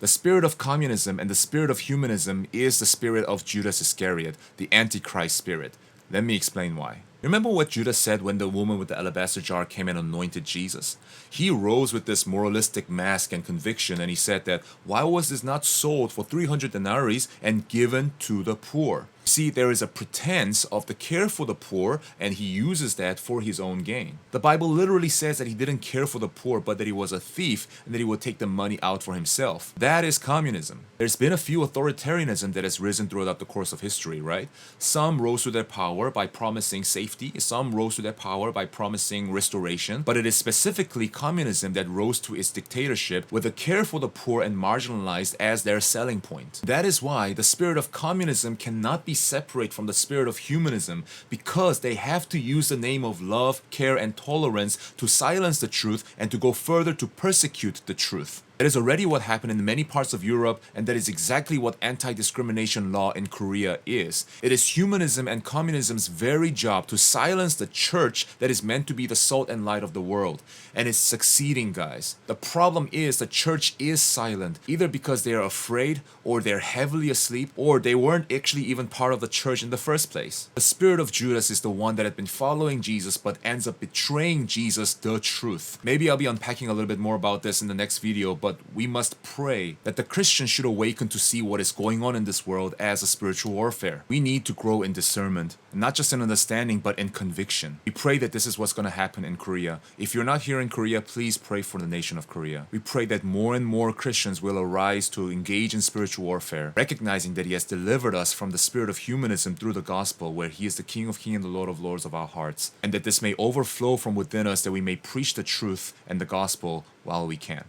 The spirit of communism and the spirit of humanism is the spirit of Judas Iscariot, the Antichrist spirit. Let me explain why. Remember what Judas said when the woman with the alabaster jar came and anointed Jesus? He rose with this moralistic mask and conviction, and he said that, why was this not sold for 300 denarii and given to the poor? See, there is a pretense of the care for the poor, and he uses that for his own gain. The Bible literally says that he didn't care for the poor, but that he was a thief and that he would take the money out for himself. That is communism. There's been a few authoritarianism that has risen throughout the course of history, right? Some rose to their power by promising safety, some rose to their power by promising restoration, but it is specifically communism that rose to its dictatorship with the care for the poor and marginalized as their selling point. That is why the spirit of communism cannot be separate from the spirit of humanism, because they have to use the name of love, care, and tolerance to silence the truth and to go further to persecute the truth. That is already what happened in many parts of Europe, and that is exactly what anti-discrimination law in Korea is. It is humanism and communism's very job to silence the church that is meant to be the salt and light of the world. And it's succeeding, guys. The problem is the church is silent, either because they are afraid, or they're heavily asleep, or they weren't actually even part of the church in the first place. The spirit of Judas is the one that had been following Jesus but ends up betraying Jesus, the truth. Maybe I'll be unpacking a little bit more about this in the next video, but we must pray that the Christian should awaken to see what is going on in this world as a spiritual warfare. We need to grow in discernment, not just in understanding, but in conviction. We pray that this is what's going to happen in Korea. If you're not here in Korea, please pray for the nation of Korea. We pray that more and more Christians will arise to engage in spiritual warfare, recognizing that He has delivered us from the spirit of humanism through the gospel, where He is the King of Kings and the Lord of Lords of our hearts, and that this may overflow from within us, that we may preach the truth and the gospel while we can.